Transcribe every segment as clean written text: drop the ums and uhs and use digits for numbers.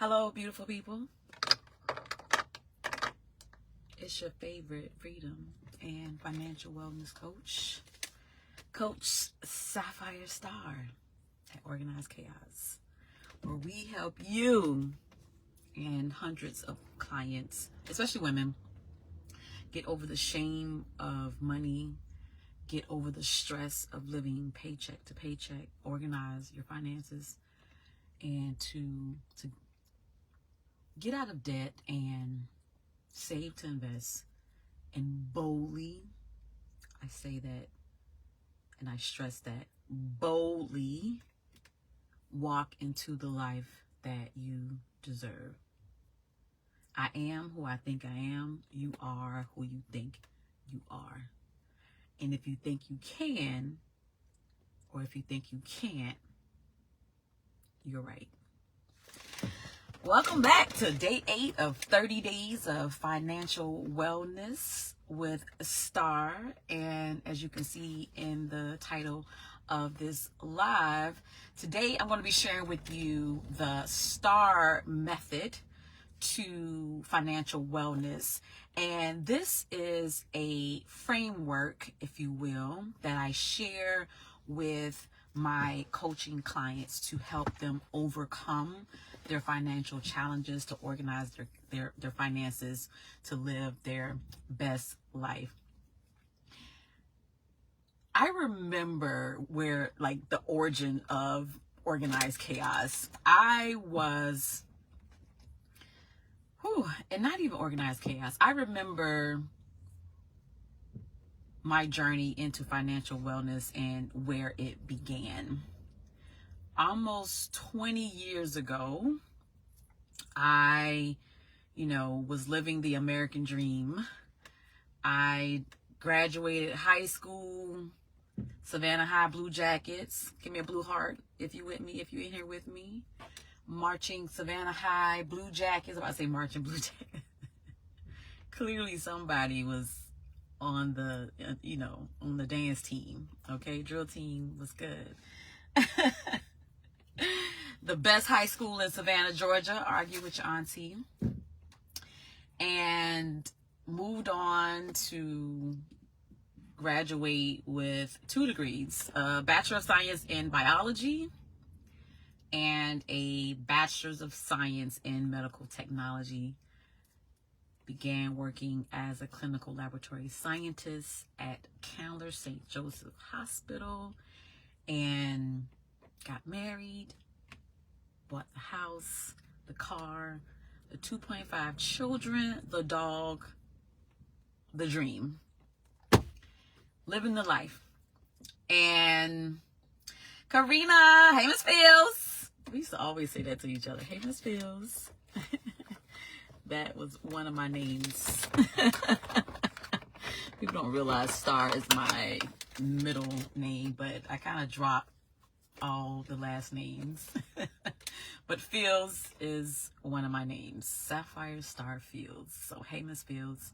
Hello, beautiful people. It's your favorite freedom and financial wellness coach, Coach S.T.A.R.R at Organized Chaos, where we help you and hundreds of clients, especially women, get over the shame of money, get over the stress of living paycheck to paycheck, organize your finances, and to get out of debt and save to invest, and boldly, I say that and I stress that, boldly walk into the life that you deserve. I am who I think I am. You are who you think you are. And if you think you can, or if you think you can't, you're right. Welcome back to day 8 of 30 days of financial wellness with S.T.A.R.R. And as you can see in the title of this live, today I'm going to be sharing with you the S.T.A.R.R. method to financial wellness. And this is a framework, if you will, that I share with my coaching clients to help them overcome their financial challenges, to organize their finances, to live their best life. I remember where, like, the origin of Organized Chaos. I was, and not even Organized Chaos. I remember my journey into financial wellness and where it began. Almost 20 years ago, I, was living the American dream. I graduated high school, Savannah High Blue Jackets. Give me a blue heart if you with me, if you in here with me. Marching Savannah High Blue Jackets. I'm about to say marching Blue Jackets. Clearly somebody was on the, on the dance team. Okay, drill team was good. The best high school in Savannah, Georgia. Argue with your auntie. And moved on to graduate with 2 degrees, a Bachelor of Science in Biology and a Bachelor's of Science in Medical Technology. Began working as a clinical laboratory scientist at Candler St. Joseph Hospital, and got married, bought the house, the car, the 2.5 children, the dog, the dream. Living the life. And Karina, hey Miss Fields. We used to always say that to each other. Hey Miss Fields. That was one of my names. People don't realize Star is my middle name, but I kind of dropped all the last names. But Fields is one of my names. Sapphire Star Fields. So hey Miss Fields.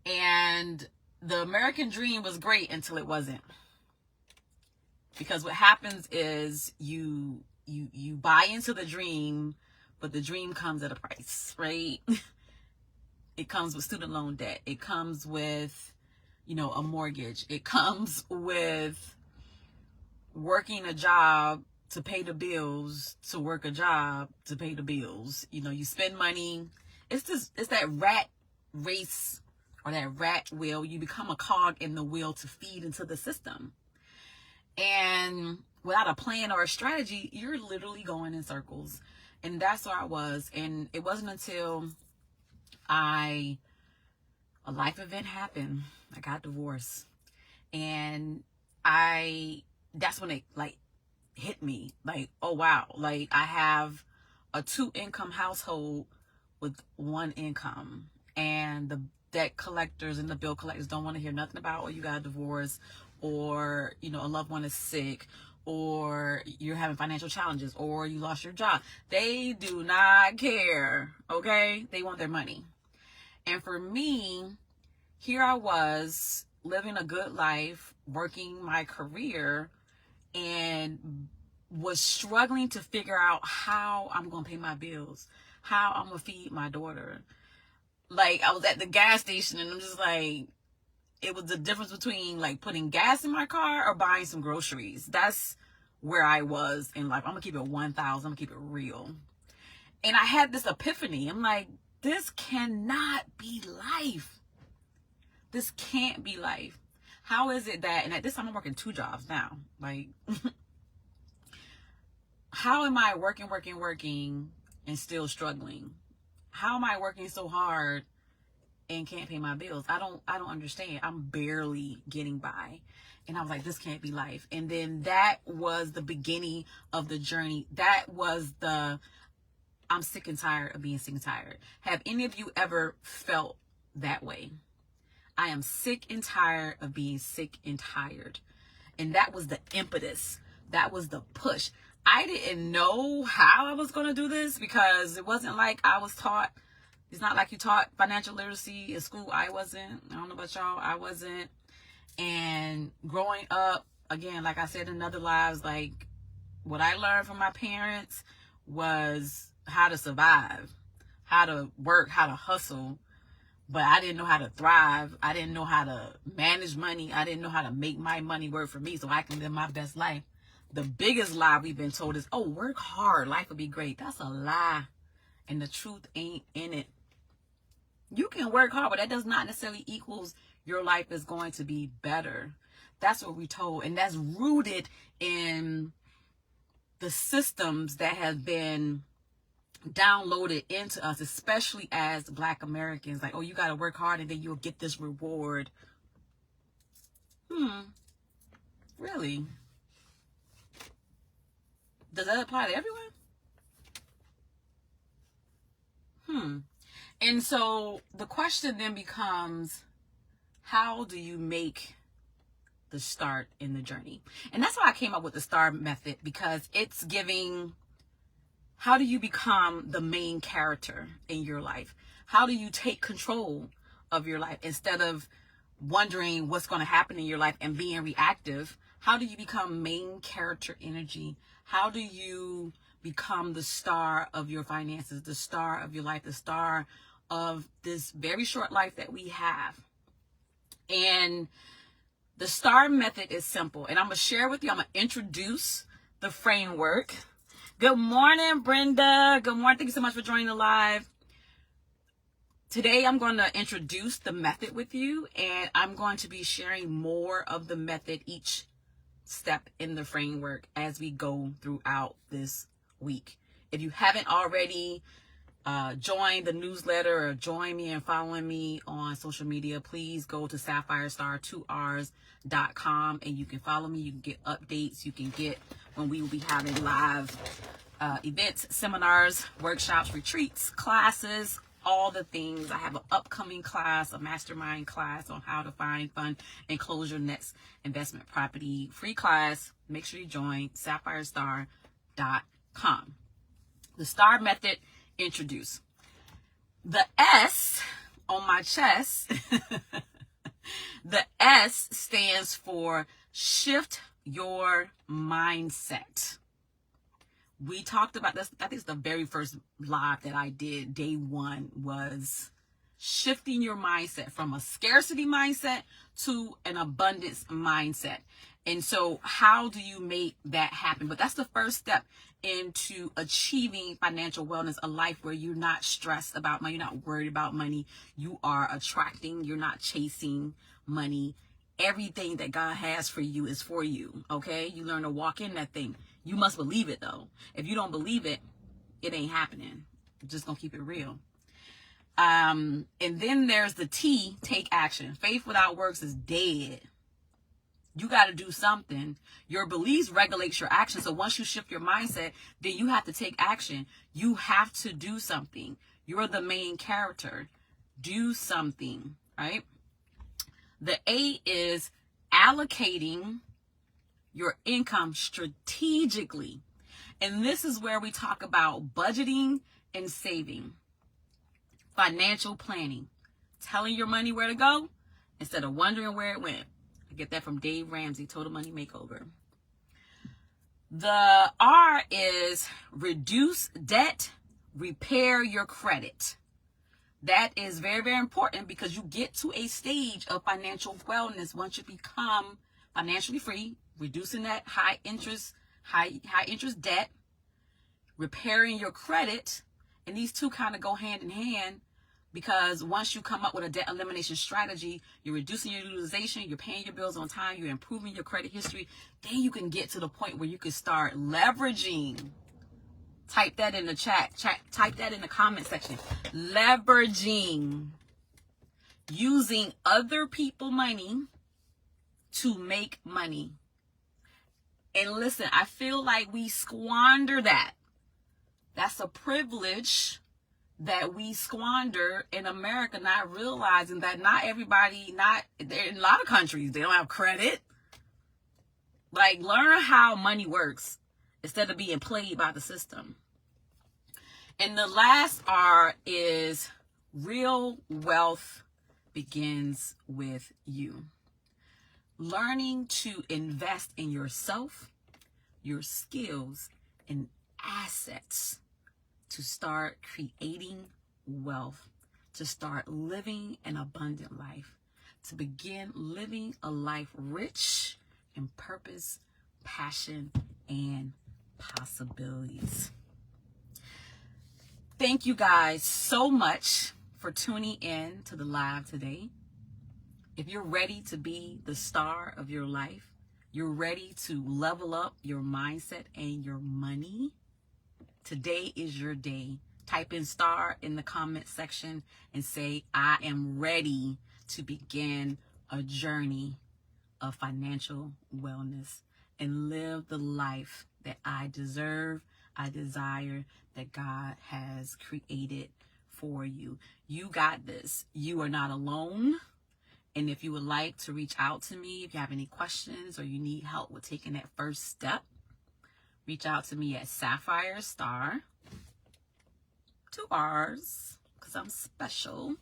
And the American dream was great until it wasn't. Because what happens is you buy into the dream, but the dream comes at a price, right? It comes with student loan debt. It comes with, a mortgage. It comes with working a job to pay the bills, to work a job to pay the bills. You spend money. It's that rat race, or that rat wheel. You become a cog in the wheel to feed into the system. And without a plan or a strategy, you're literally going in circles. And that's where I was. And it wasn't until a life event happened. I got divorced. And that's when it hit me. Oh wow. I have a 2-income household with 1 income. And the debt collectors and the bill collectors don't want to hear nothing about, or you got a divorce, or, a loved one is sick, or you're having financial challenges, or you lost your job. They do not care, okay? They want their money. And for me, here I was living a good life, working my career, and was struggling to figure out how I'm going to pay my bills, how I'm going to feed my daughter. Like, I was at the gas station and I'm just like, it was the difference between like putting gas in my car or buying some groceries. That's where I was in life. I'm going to keep it 1,000. I'm going to keep it real. And I had this epiphany. I'm like, this cannot be life. This can't be life. How is it that, and at this time I'm working 2 jobs now. Like, how am I working and still struggling? How am I working so hard and can't pay my bills? I don't understand. I'm barely getting by. And I was like, this can't be life. And then that was the beginning of the journey. That was the, I'm sick and tired of being sick and tired. Have any of you ever felt that way? I am sick and tired of being sick and tired. And that was the impetus. That was the push. I didn't know how I was going to do this because it wasn't like I was taught. It's not like you taught financial literacy in school. I wasn't. I don't know about y'all. I wasn't. And growing up, again, like I said in other lives, like what I learned from my parents was how to survive, how to work, how to hustle. But I didn't know how to thrive. I didn't know how to manage money. I didn't know how to make my money work for me so I can live my best life. The biggest lie we've been told is, oh, work hard, life will be great. That's a lie. And the truth ain't in it. You can work hard, but that does not necessarily equals your life is going to be better. That's what we're told. And that's rooted in the systems that have been downloaded into us, especially as Black Americans. Like, oh, you got to work hard and then you'll get this reward. Really? Does that apply to everyone? And so the question then becomes, how do you make the start in the journey? And that's why I came up with the STAR method, because it's giving, how do you become the main character in your life? How do you take control of your life instead of wondering what's going to happen in your life and being reactive? How do you become main character energy? How do you become the star of your finances, the star of your life, the star of this very short life that we have? And the STAR method is simple. And I'm going to share with you, I'm going to introduce the framework. Good morning, Brenda. Good morning. Thank you so much for joining the live. Today, I'm going to introduce the method with you, and I'm going to be sharing more of the method each step in the framework as we go throughout this week. If you haven't already join the newsletter or join me and following me on social media, please go to ST.A.R.R.2Rs.com and you can follow me. You can get updates. You can get when we will be having live events, seminars, workshops, retreats, classes, all the things. I have an upcoming class, a mastermind class on how to find, fund, and close your next investment property. Free class. Make sure you join SAPPHIRESTAR.com. The STAR method. Introduce. The S on my chest, the S stands for shift your mindset. We talked about this. I think it's the very first live that I did. Day 1 was shifting your mindset from a scarcity mindset to an abundance mindset. And so how do you make that happen? But that's the first step into achieving financial wellness, a life where you're not stressed about money, you're not worried about money, you are attracting, you're not chasing money. Everything that God has for you is for you, okay? You learn to walk in that thing. You must believe it, though. If you don't believe it, it ain't happening. I'm just gonna keep it real. And then there's the T, take action. Faith without works is dead. You got to do something. Your beliefs regulates your action. So once you shift your mindset, then you have to take action. You have to do something. You're the main character. Do something, right? The A is allocating your income strategically. And this is where we talk about budgeting and saving. Financial planning. Telling your money where to go instead of wondering where it went. I get that from Dave Ramsey, Total Money Makeover. The R is reduce debt, repair your credit. That is very, very important because you get to a stage of financial wellness once you become financially free, reducing that high interest debt, repairing your credit. And these two kind of go hand in hand, because once you come up with a debt elimination strategy, you're reducing your utilization, you're paying your bills on time, you're improving your credit history, then you can get to the point where you can start leveraging. Type that in the chat. Type that in the comment section. Leveraging. Using other people's money to make money. And listen, I feel like we squander that. That's a privilege that we squander in America, not realizing that not everybody, in a lot of countries, they don't have credit. Like, learn how money works instead of being played by the system. And the last R is real wealth begins with you. Learning to invest in yourself, your skills, and assets to start creating wealth, to start living an abundant life, to begin living a life rich in purpose, passion, and possibilities. Thank you guys so much for tuning in to the live today. If you're ready to be the star of your life, you're ready to level up your mindset and your money, today is your day. Type in STAR in the comment section and say, I am ready to begin a journey of financial wellness and live the life that I deserve, I desire, that God has created for you. You got this. You are not alone. And if you would like to reach out to me, if you have any questions or you need help with taking that first step, reach out to me at S.T.A.R.R, 2 R's, because I'm special.com.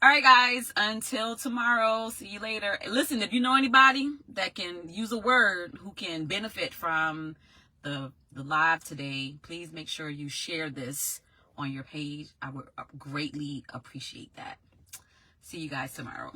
All right, guys, until tomorrow, see you later. Listen, if you know anybody that can use a word who can benefit from the live today, please make sure you share this on your page. I would greatly appreciate that. See you guys tomorrow.